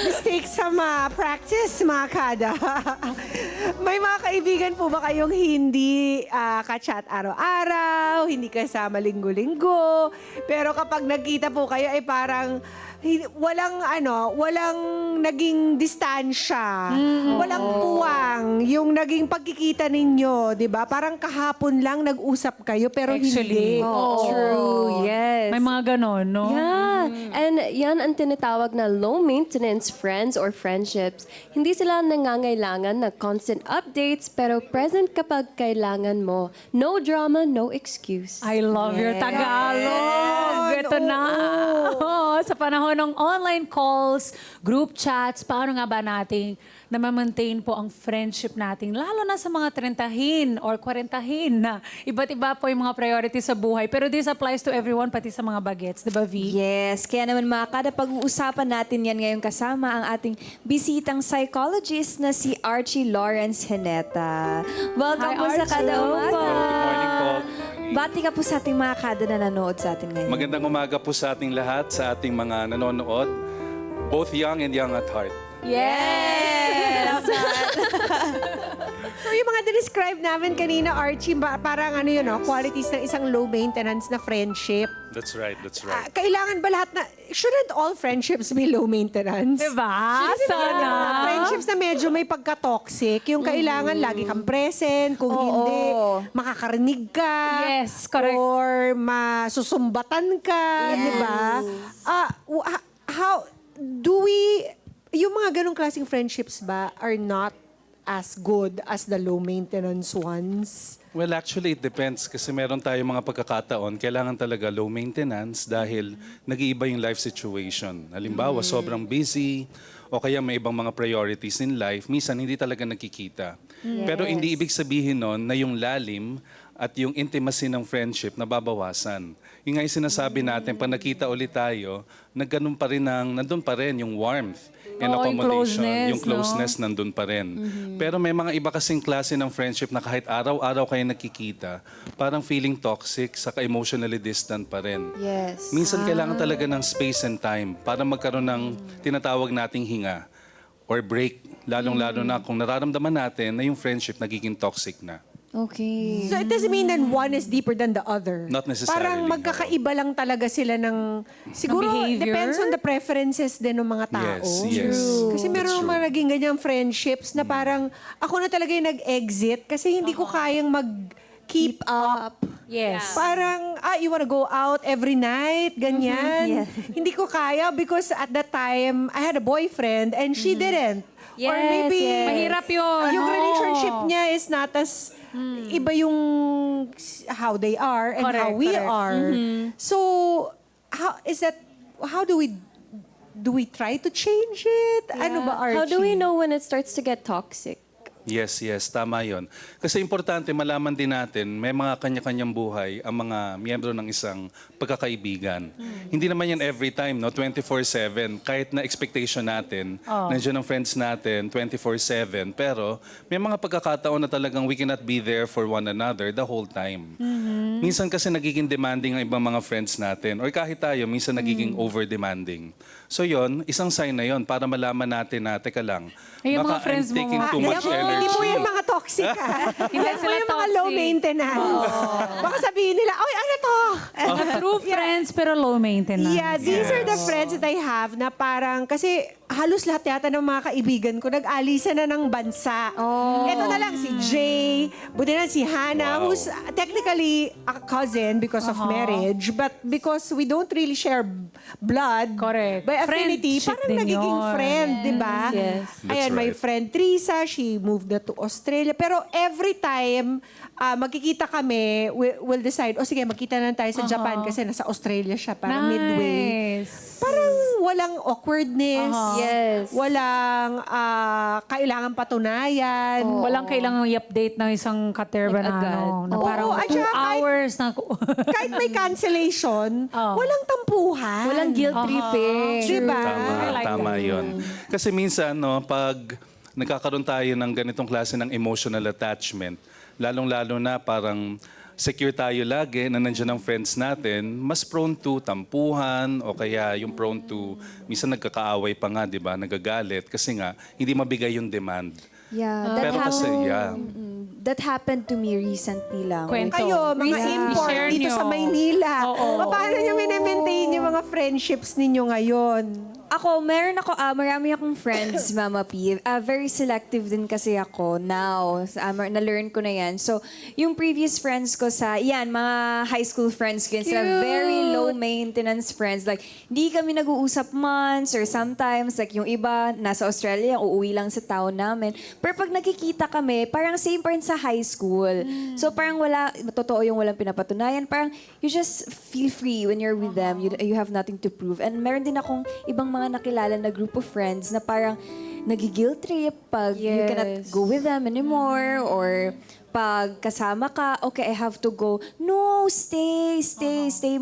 Mistakes sa practice, mga kada. May mga kaibigan po ba kayong hindi ka-chat araw-araw, hindi kasama linggo-linggo, pero kapag nagkita po kayo ay parang walang naging distansya, walang puwang yung naging pagkikita ninyo, 'di ba? Parang kahapon lang nag-usap kayo pero Actually, hindi. True, yes. May mga ganon, no? Yeah. And yan ang tinatawag na low-maintenance friends or friendships. Hindi sila nangangailangan ng constant updates pero present kapag kailangan mo. No drama, no excuse. I love your Tagalog. Ito na. Oo, sa panahon ng online calls, group chats, paano nga ba nating na-maintain po ang friendship natin, lalo na sa mga 30 or 40 na iba't iba po yung mga priorities sa buhay. Pero this applies to everyone, pati sa mga bagets. Di ba, V? Yes, kaya naman mga kada, pag-uusapan natin yan ngayon kasama ang ating bisitang psychologist na si Archie Lawrence Heneta. Welcome Hi, po sa Archie. Kada Umaga. Good morning po. Bati ka po sa ating mga kada na nanood sa atin ngayon. Magandang umaga po sa ating lahat, sa ating mga nanonood, both young and young at heart. Yes! So yung mga describe namin kanina, Archie, parang ano yun, no? Qualities ng isang low maintenance na friendship. That's right, that's right. Kailangan ba lahat na, shouldn't all friendships be low maintenance? Diba? Shouldn't Sana. friendships na medyo may pagka-toxic, yung kailangan lagi kang present, kung hindi, makakarinig ka. Yes, correct. Or masusumbatan ka, di ba? How do we, yung mga ganong klaseng friendships ba are not as good as the low maintenance ones? Well, actually, it depends kasi meron tayong mga pagkakataon, kailangan talaga low maintenance dahil nag-iiba yung life situation. Halimbawa, sobrang busy o kaya may ibang mga priorities in life, minsan hindi talaga nakikita. Pero hindi ibig sabihin nun na yung lalim at yung intimacy ng friendship nababawasan. Yung nga yung sinasabi natin, pag nakita ulit tayo, nandun pa rin yung warmth and Oo, yung accommodation, closeness, yung closeness nandun pa rin. Pero may mga iba kasing klase ng friendship na kahit araw-araw kayo nakikita, parang feeling toxic, saka emotionally distant pa rin. Yes. Minsan kailangan talaga ng space and time para magkaroon ng tinatawag nating hinga or break. Lalong-lalo na kung nararamdaman natin na yung friendship nagiging toxic na. Okay. So it doesn't mean that one is deeper than the other. Not necessarily, Parang magkakaiba lang talaga sila ng... Siguro, behavior? depends on the preferences din ng mga tao. Yes, yes. Kasi That's meron true. mga naging ganyang friendships na parang ako na talaga yung nag-exit kasi hindi ko kayang mag-keep up. Yes. Parang, you wanna go out every night, ganyan. Yeah. Hindi ko kaya because at that time, I had a boyfriend and she didn't. Or Yes, maybe, yes. Mahirap yun. yung Oo. relationship niya is not as, iba yung how they are and how Correct, we correct. are. So, how do we try to change it? Ano ba, Archie? How do we know when it starts to get toxic? Yes, yes, tama yon. Kasi importante malaman din natin, may mga kanya-kanyang buhay ang mga miyembro ng isang pagkakaibigan. Hindi naman yan every time, no? 24/7. Kahit na expectation natin, nandiyan ang friends natin 24/7. Pero may mga pagkakataon na talagang we cannot be there for one another the whole time. Minsan kasi nagiging demanding ang ibang mga friends natin. Or kahit tayo, minsan nagiging over-demanding. So yon, isang sign na yon para malaman natin na, teka lang, Eh, yung mga baka friends I'm mo, taking too Alam much mo, energy. hindi po yung mga toxic, ha? Hindi Alam mo sila yung mga toxic. low maintenance. Baka sabihin nila, oy, ano to? True friends, pero low maintenance. Yeah, these are the friends that I have na parang, kasi halos lahat yata ng mga kaibigan ko nag-alisan na ng bansa. Ito na lang, si Jay, buti na si Hannah, Wow. who's technically a cousin because of marriage, but because we don't really share blood, Correct. by affinity, Friendship parang din nagiging yun. friend, di ba? Yes. Ayan, That's my right. friend Teresa, she moved na to Australia. Pero every time magkikita kami, we'll decide, sige, magkita na tayo sa Japan kasi nasa Australia siya, parang midway. Nice. Parang walang awkwardness. Yes. Walang kailangan patunayan. Walang kailangang i-update ng isang katerba Like na agad. ano. Na Oo, parang at 2 saka kahit- hours na. Kahit may cancellation, walang tampuhan. Walang guilt tripping. Diba? Tama, I like tama that. yun. Kasi minsan, no, pag nagkakaroon tayo ng ganitong klase ng emotional attachment, lalong-lalo na parang secure tayo lagi na nandiyan ang friends natin, mas prone to tampuhan o kaya yung prone to, minsan nagkakaaway pa nga, di ba, nagagalit kasi nga hindi mabigay yung demand. Yeah, Pero kasi, that happened to me recently lang. Kwento. Kayo, mga Recently, import share dito nyo. sa Maynila. Oo. Paano nyo maintain yung mga friendships ninyo ngayon? Ako, marami akong friends, Mama P. Very selective din kasi ako now. Na-learn ko na yan. So, yung previous friends ko mga high school friends ko, yun, sila very low maintenance friends. Like, hindi kami nag-uusap months or sometimes, like yung iba, nasa Australia, uuwi lang sa town namin. Pero pag nakikita kami, parang same pa rin sa high school. So, parang totoo yung walang pinapatunayan. Parang, you just feel free when you're with them. You have nothing to prove. And meron din akong ibang mga nakilala na group of friends na parang nagigil trip pag you cannot go with them anymore or pag kasama ka, okay, I have to go. No, stay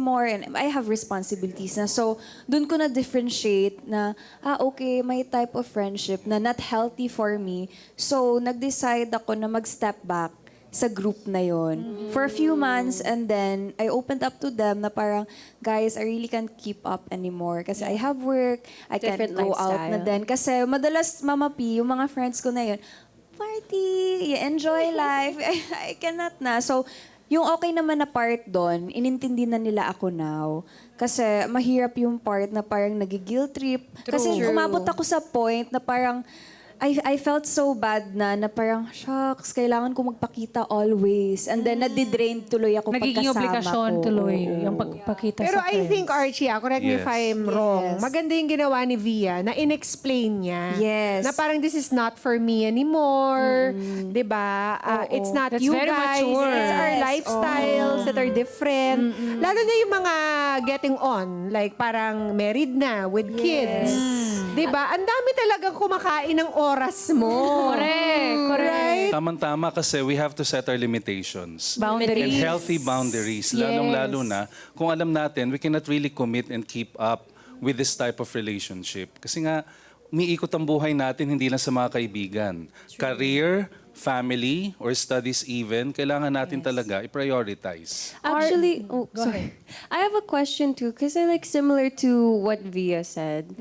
more. And I have responsibilities na. So, dun ko na-differentiate na, okay, may type of friendship na not healthy for me. So, nag-decide ako na mag-step back sa group na yon for a few months, and then I opened up to them na parang, guys, I really can't keep up anymore kasi I have work, I Different can't go out na lifestyle. din. Kasi madalas, Mama P, yung mga friends ko na yun, party, enjoy life, I cannot na. So, yung okay naman na part doon, inintindi na nila ako now. Kasi mahirap yung part na parang nagigil trip. Kasi umabot ako sa point na parang, I felt so bad na parang, shucks, kailangan ko magpakita always. And then, nadidrain tuloy ako Nagiging pagkasama obligasyon ko. tuloy Oo. yung pagpakita Pero sa I friends. think, Archie, correct me if Yes. I'm wrong. Yes. Maganda yung ginawa ni Via na in-explain niya. Yes. Na parang this is not for me anymore. Diba? It's not That's you very guys. mature. It's our Yes. lifestyles that are different. Lalo na yung mga getting on. Like parang married na with kids. Diba? Ang dami talagang kumakain ng oras mo. Correct. Tama-tama kasi we have to set our limitations. Boundaries. And healthy boundaries. Lalong-lalo na kung alam natin, we cannot really commit and keep up with this type of relationship. Kasi nga, umiikot ang buhay natin hindi lang sa mga kaibigan. Career, family, or studies even, kailangan natin talaga i-prioritize. Actually, sorry. I have a question too, because I like similar to what Via said.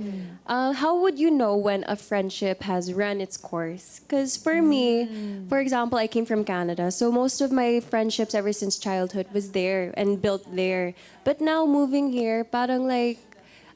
How would you know when a friendship has run its course? Because for me, for example, I came from Canada, so most of my friendships ever since childhood was there and built there. But now moving here, parang like,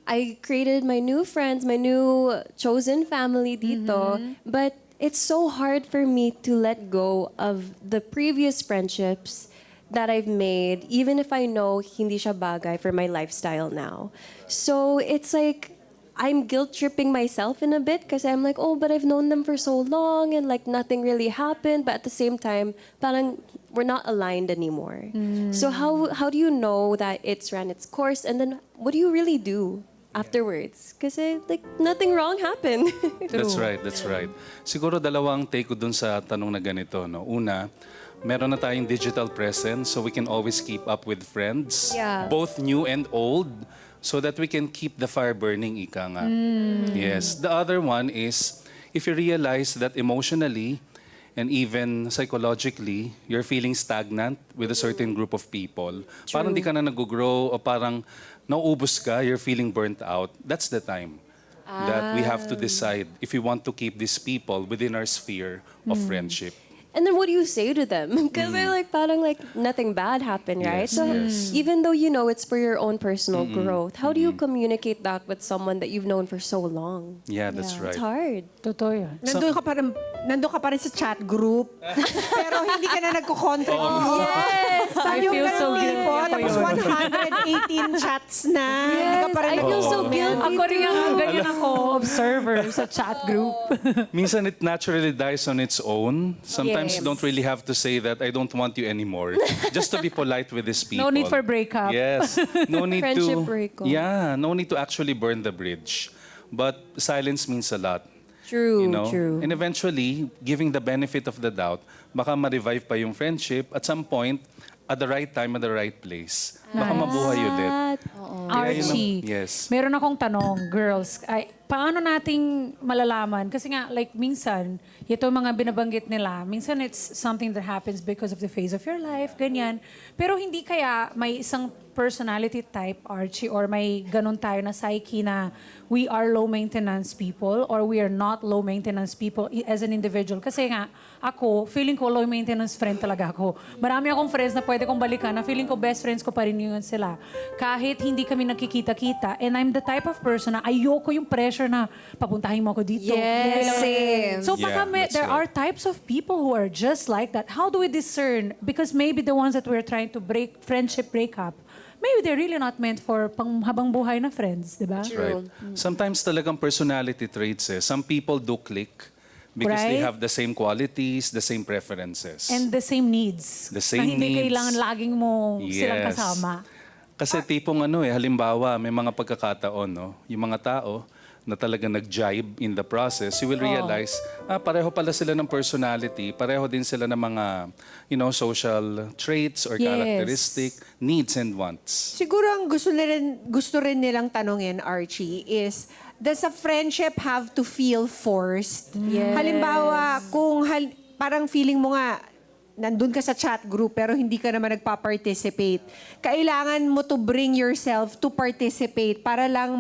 I created my new friends, my new chosen family dito, but it's so hard for me to let go of the previous friendships that I've made, even if I know hindi siya bagay for my lifestyle now. So it's like I'm guilt tripping myself in a bit because I'm like, oh, but I've known them for so long and like nothing really happened. But at the same time, parang we're not aligned anymore. So how do you know that it's ran its course, and then what do you really do afterwards? Because like nothing wrong happened. That's right, that's right. Siguro dalawang take ko dun sa tanong na ganito. No? Una, meron na tayong digital presence so we can always keep up with friends, Yeah. both new and old, so that we can keep the fire burning, ika nga. Yes. The other one is, if you realize that emotionally and even psychologically, you're feeling stagnant with a certain group of people, parang di ka na nag-grow o parang nauubos ka, you're feeling burnt out, that's the time that we have to decide if we want to keep these people within our sphere of friendship. And then what do you say to them? Because they're like, parang like nothing bad happened, right? Yes, So yes. even though you know it's for your own personal growth, how do you communicate that with someone that you've known for so long? Yeah, that's right. It's hard. Totoo yan. Nandun ka pa rin sa chat group. Pero hindi ka na nagko-contribute. Yes! I feel so guilty ako Tapos yun. 118 chats na. Hindi ka pa rin I feel so guilty. Ako rin yung ganyan ako, observer sa chat group. Minsan it naturally dies on its own. Sometimes you don't really have to say that I don't want you anymore. Just to be polite with these people. No need for breakup. Yes. No need Friendship to breakup. Yeah, no need to actually burn the bridge. But silence means a lot. True, You know? true. And eventually, giving the benefit of the doubt, baka ma-revive pa yung friendship at some point, at the right time, at the right place. Baka mabuhay ulit. Kaya yun ang- Archie, yes. meron akong tanong, girls. Ay, paano nating malalaman? Kasi nga, like, minsan, ito mga binabanggit nila, minsan it's something that happens because of the phase of your life, ganyan. Pero hindi kaya may isang personality type, Archie, or may ganun tayo na psyche na we are low-maintenance people or we are not low-maintenance people as an individual. Kasi nga, ako, feeling ko low-maintenance friend talaga ako. Marami akong friends na pwede kong balikan na feeling ko best friends ko pa rin yun sila. Kahit hindi kami nakikita-kita. And I'm the type of person na ayoko yung pressure na papuntahin mo ako dito. Yes, same. So Yeah, baka that's there right. are types of people who are just like that. How do we discern? Because maybe the ones that we're trying to friendship break up, maybe they're really not meant for panghabang buhay na friends, di ba? Right. Sometimes talagang personality traits eh. Some people do click because they Right. have the same qualities, the same preferences. And the same needs. The same na hindi needs. kailangan laging mo silang Yes. kasama. Kasi tipong halimbawa, may mga pagkakataon, no? Yung mga tao na talaga nag-jibe in the process, you will realize, pareho pala sila ng personality, pareho din sila ng mga, social traits or Yes. characteristic, needs and wants. Siguro ang gusto rin nilang tanongin, Archie, is, does a friendship have to feel forced? Yes. Halimbawa, kung parang feeling mo nga, nandun ka sa chat group pero hindi ka naman nagpa-participate. Kailangan mo to bring yourself to participate para lang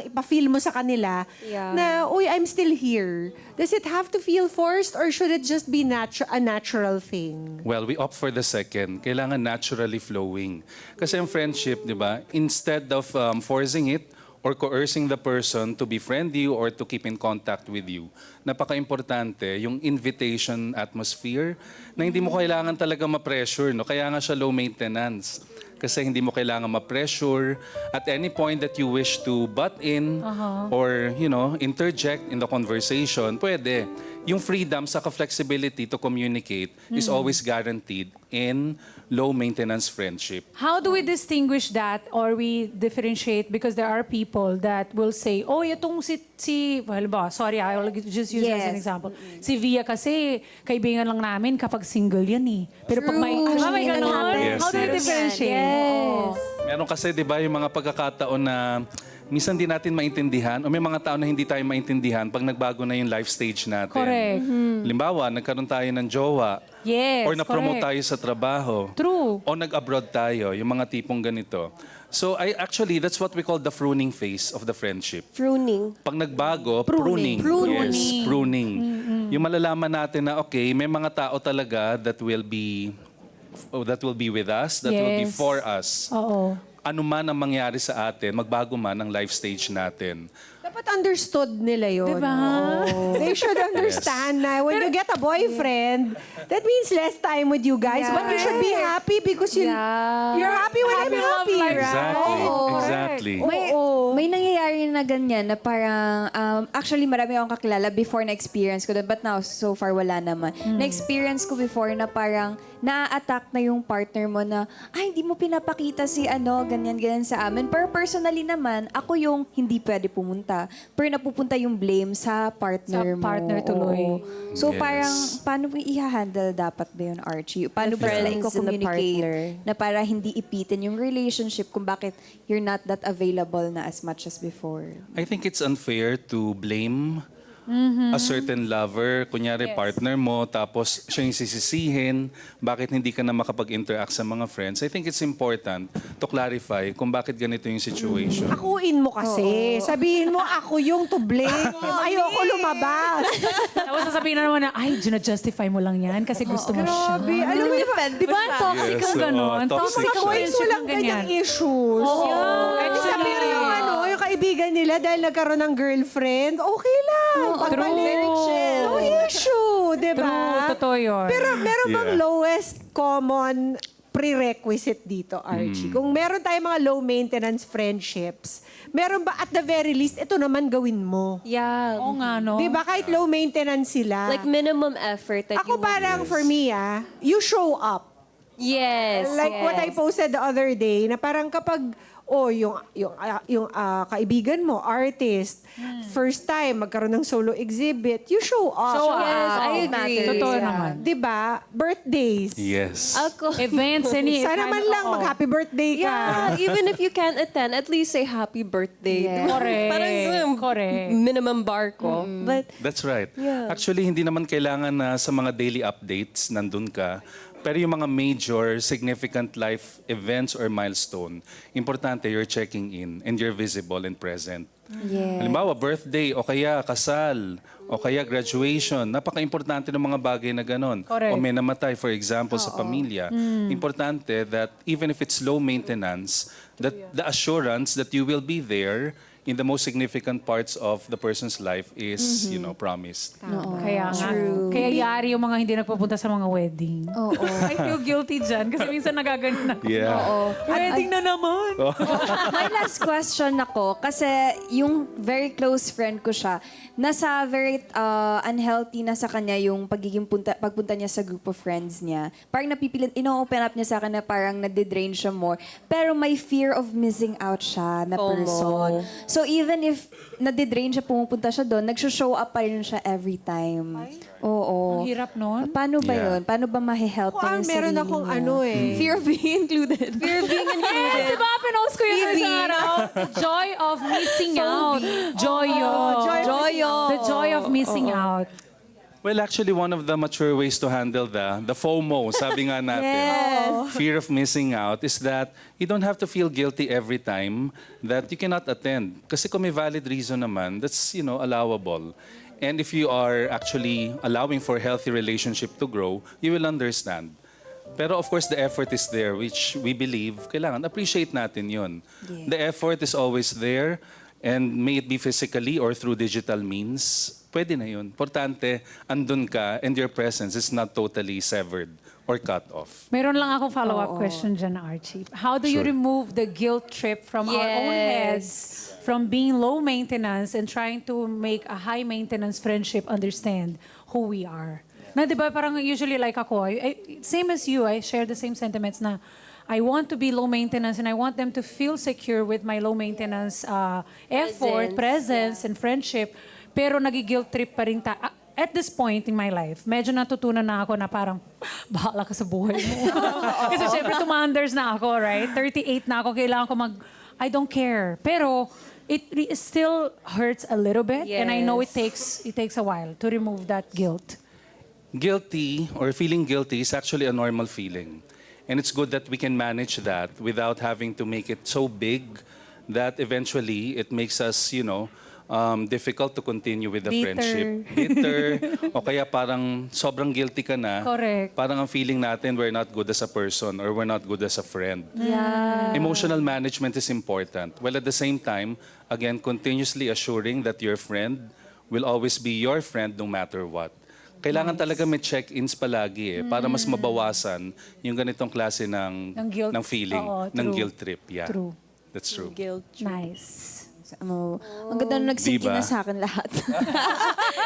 ipa-feel mo sa kanila na, uy, I'm still here. Does it have to feel forced or should it just be a natural thing? Well, we opt for the second. Kailangan naturally flowing. Kasi ang friendship, di ba, instead of forcing it or coercing the person to befriend you or to keep in contact with you, napaka-importante yung invitation atmosphere na hindi mo kailangan talaga ma-pressure. No? Kaya nga siya low maintenance. Kasi hindi mo kailangan ma-pressure at any point that you wish to butt in or, interject in the conversation, pwede. Yung freedom saka flexibility to communicate is always guaranteed in low-maintenance friendship. How do we distinguish that or we differentiate? Because there are people that will say, oh, itong sorry, I will just use as an Yes. example. Si Via kasi, kaibigan lang namin kapag single yan eh. Pero pag may, True. diba may That ganon? happens. How do we Yes, yes. differentiate? Yes. Meron kasi, di ba, yung mga pagkakataon na minsan di natin maintindihan o may mga tao na hindi tayo maintindihan pag nagbago na yung life stage natin. Correct. Limbawa, nagkaroon tayo ng jowa Yes, or na-promote correct. tayo sa trabaho. True. O nag-abroad tayo, yung mga tipong ganito. So, that's what we call the pruning phase of the friendship. Pruning. Pag nagbago, pruning. Pruning. Yes, pruning. Yung malalaman natin na, okay, may mga tao talaga that will be with us, that will be Yes. for us. Oo. Ano man ang mangyari sa atin, magbago man ang life stage natin. Dapat understood nila yun. Diba? Oo. They should understand na when you get a boyfriend, that means less time with you guys. But you should be happy because you're happy when I'm happy, right? Exactly. May nangyayari na ganyan na parang, actually marami akong kakilala before na-experience ko doon, but now, so far, wala naman. Na-experience ko before na parang na-attack na yung partner mo na, hindi mo pinapakita si ganyan sa amin. Pero personally naman, ako yung hindi pwede pumunta. Pero napupunta yung blame sa partner Sa mo. partner tuloy. Oo. So Yes. parang, paano mo i-handle dapat ba yun, Archie? Paano ba sila friends and the i-communicate partner. na para hindi ipitin yung relationship kung bakit you're not that available na as much as before? I think it's unfair to blame a certain lover, kunyari partner mo, tapos siya yung sisisihin, bakit hindi ka na makapag-interact sa mga friends. I think it's important to clarify kung bakit ganito yung situation. Akuin mo kasi. Sabihin mo, ako yung to blame. Ayoko lumabas. Tapos sasabihin na naman na, justify mo lang yan kasi gusto mo siya. Grabe. Alam mo, Di ba? Toxic Yes, ang ganon. oo, toxic Toxic ang siya. boys friendship walang ng ganyan. ganyang issues. Yeah. Sabihin yung yung kaibigan nila dahil nagkaroon ng girlfriend, okay lang. Pagbalik, no issue, di ba? True, totoo yun. Pero meron bang Yeah. lowest common prerequisite dito, Archie? Kung meron tayong mga low maintenance friendships, meron ba at the very least, ito naman gawin mo? Yeah. Oo nga, no? Di ba? Kahit low maintenance sila. Like minimum effort. Like Ako parang for me, you show up. Yes, Like what I posted the other day, na parang kapag, kaibigan mo, artist, first time, magkaroon ng solo exhibit, you show up. Show up. Yes, I Oo. agree. Totoo Yeah. naman. Diba? Birthdays. Yes. Ako. Events, any Sana man lang mag-happy birthday ka. Yeah, even if you can't attend, at least say happy birthday. Yeah. Correct. Parang Correct. minimum bar ko. But That's right. Yeah. Actually, hindi naman kailangan na sa mga daily updates nandun ka. Pero yung mga major, significant life events or milestone, importante you're checking in and you're visible and present. Yeah. Halimbawa, birthday, o kaya kasal, o kaya graduation. Napaka-importante ng mga bagay na ganon. Correct. O may namatay, for example, sa pamilya. Importante that even if it's low maintenance, that the assurance that you will be there in the most significant parts of the person's life is, promised. Kaya nga. Kaya yari yung mga hindi nagpupunta sa mga wedding. Oo. I feel guilty dyan kasi minsan nagaganon ako. Yeah. Wedding na naman. My last question ako, kasi yung very close friend ko siya, nasa very unhealthy na sa kanya yung pagpunta niya sa group of friends niya. Parang napipilit, ino-open up niya sa akin na parang nade-drain siya more. Pero may fear of missing out siya na FOMO. person. So even if nade-drain siya, pumupunta siya doon, nag-show up pa rin siya every time. Oo. Ang hirap nun. Paano ba Yeah. yun? Paano ba mahe-help niya yung Meron sarili akong niya? fear of being included. Fear of being Yes, di ba? Pinost ko yun sa araw. The joy of missing out. Joy yun. The joy of missing out. Well, actually, one of the mature ways to handle the FOMO, sabi nga natin, fear of missing out, is that you don't have to feel guilty every time that you cannot attend. Kasi kung may valid reason naman, that's, allowable. And if you are actually allowing for a healthy relationship to grow, you will understand. Pero of course, the effort is there, which we believe, kailangan appreciate natin yun. The effort is always there, and may it be physically or through digital means, pwede na yun. Importante, andun ka, and your presence is not totally severed or cut off. Meron lang akong follow-up question dyan, Archie. How do you Sure. remove the guilt trip from our own heads, from being low maintenance and trying to make a high maintenance friendship understand who we are? Na di ba parang usually like ako, same as you, I share the same sentiments na I want to be low maintenance and I want them to feel secure with my low maintenance effort, presence, and friendship. Pero nagi-guilt trip pa rin at this point in my life, medyo natutunan na ako na parang, bahala ka sa buhay mo. Kasi syempre, tumanders na ako, right? 38 na ako, kailangan ko I don't care. Pero, it still hurts a little bit. And I know it takes a while to remove that guilt. Guilty or feeling guilty is actually a normal feeling. And it's good that we can manage that without having to make it so big that eventually it makes us, difficult to continue with the Bitter. friendship. Bitter. O kaya parang sobrang guilty ka na. Correct. Parang ang feeling natin we're not good as a person or we're not good as a friend. Yeah. Emotional management is important. While at the same time, again, continuously assuring that your friend will always be your friend no matter what. Kailangan talaga may check-ins palagi para mas mabawasan yung ganitong klase ng guilt. feeling, Oo, ng true. guilt trip. Yeah. True. That's true. Nice. Ang ganda na nagsinkin Diba? na sa akin lahat.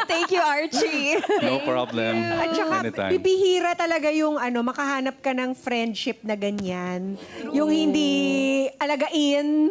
Thank you, Archie. No problem. At saka, Anytime. bibihira talaga yung makahanap ka ng friendship na ganyan. Yung hindi alagain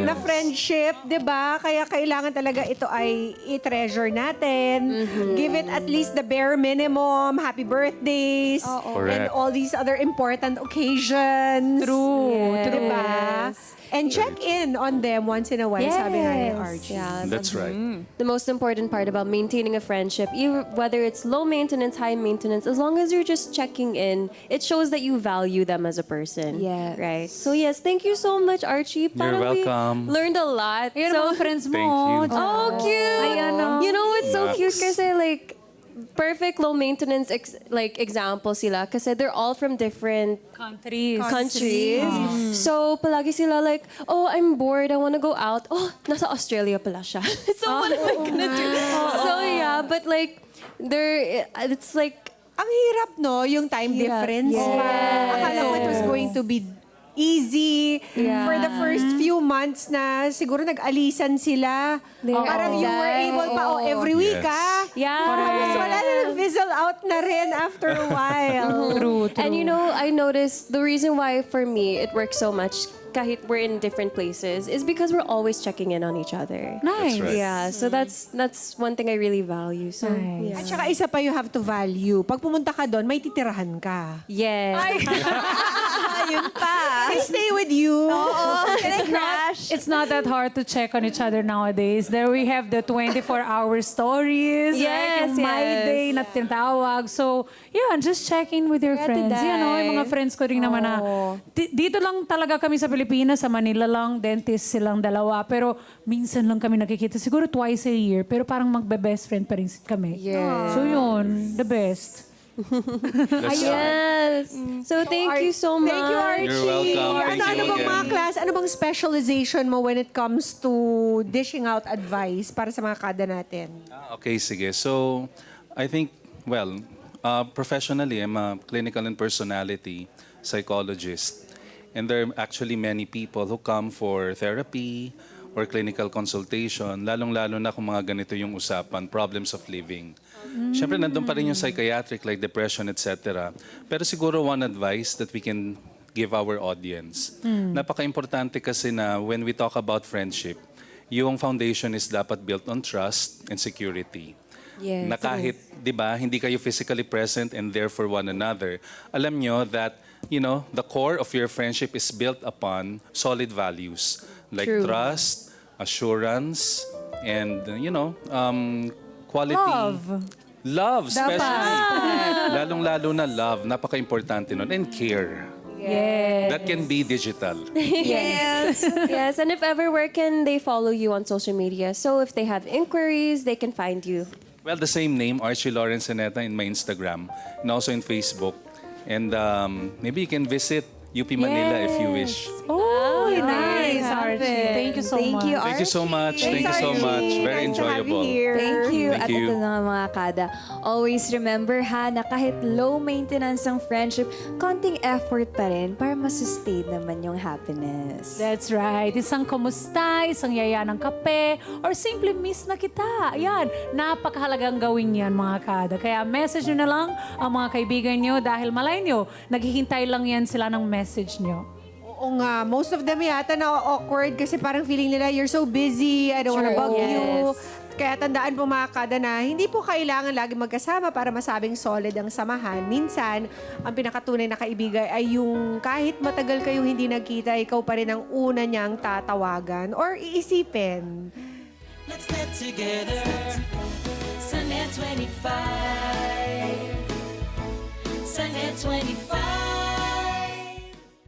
na friendship, di ba? Kaya kailangan talaga ito ay i-treasure natin. Give it at least the bare minimum. Happy birthdays. And Correct. all these other important occasions. True. Di ba? And check in on them once in a while, sabi nga ni Archie. Yeah. That's right. The most important part about maintaining a friendship, even whether it's low maintenance, high maintenance, as long as you're just checking in, it shows that you value them as a person. Yes. Right. So yes, thank you so much, Archie. Parang welcome. We learned a lot. Ayun, So, mga friends mo. Thank you. oh, cute. Ayan, oh. You know what's so Nuts. cute? Kasi like, perfect low maintenance example sila. Kasi they're all from different countries. So, palagi sila like, oh, I'm bored, I wanna go out. Oh, nasa Australia pala siya. So, what am I gonna do? So, yeah, but like, it's like, Ang hirap, no? Yung time difference. Yes. Akala ko it was going to be easy. Yeah. For the first few months na siguro nag-alisan sila. Parang you were able pa, every week Yes. Yeah. Tapos wala na, nag-fizzle out na rin after a while. True. And you know, I noticed the reason why for me it works so much kahit we're in different places is because we're always checking in on each other. Nice. That's right. Yeah, so that's one thing I really value. So, Nice. At yeah. saka isa pa you have to value. Pag pumunta ka doon, may titirahan ka. Yes. Ayun pa. They stay with you. It's not that hard to check on each other nowadays. There we have the 24-hour stories. Yes, right? Yung My yes. Day na tinatawag. So, yeah, just check in with your friends. Yan, yung mga friends ko rin naman na, dito lang talaga kami sa Pilipinas, sa Manila lang, dentist silang dalawa. Pero minsan lang kami nakikita, siguro twice a year. Pero parang magbe-best friend pa rin kami. Yes. So yun, the best. That's Yes. So thank you so much. Thank you, Archie. You're welcome. Thank ano you bang mga again. class, ano bang specialization mo when it comes to dishing out advice para sa mga kada natin? Okay, sige. So, I think, well, professionally, I'm a clinical and personality psychologist. And there are actually many people who come for therapy or clinical consultation, lalong-lalo na kung mga ganito yung usapan, problems of living. Siyempre, nandun pa rin yung psychiatric like depression, etc. Pero siguro one advice that we can give our audience. Napaka-importante kasi na when we talk about friendship, yung foundation is dapat built on trust and security. Yes. Na kahit, di ba, hindi kayo physically present and there for one another, alam nyo that, you know, the core of your friendship is built upon solid values like True. trust, assurance, and, you know, quality. Love, especially. Lalong-lalo na love, napaka-importante nun. And care. Yes. That can be digital. Yes. Yes. And if ever, where can they follow you on social media? So if they have inquiries, they can find you. Well, the same name, Archie Lawrence Seneta in my Instagram and also in Facebook. And maybe you can visit UP Manila if you wish. Oh, nice, Archie. Thank you so much. Thank you, Thank you so much. Thanks, Thank you so Archie. much. Very Nice to have you enjoyable. here. Thank you. Thank At you. ito na nga mga kada. Always remember ha, na kahit low maintenance ang friendship, konting effort pa rin para masustain naman yung happiness. That's right. Isang kumusta, isang yaya ng kape, or simply miss na kita. Yan, napakahalagang gawin yan mga kada. Kaya message nyo na lang ang mga kaibigan nyo dahil malay nyo, naghihintay lang yan sila ng message nyo. Oo nga, most of them yata na-awkward kasi parang feeling nila, you're so busy, I don't wanna bug you. Kaya tandaan po mga kada na hindi po kailangan lagi magkasama para masabing solid ang samahan. Minsan, ang pinakatunay na kaibigan ay yung kahit matagal kayong hindi nagkita, ikaw pa rin ang una niyang tatawagan or iisipin. Let's get together. Sunday 25. Sunday 25.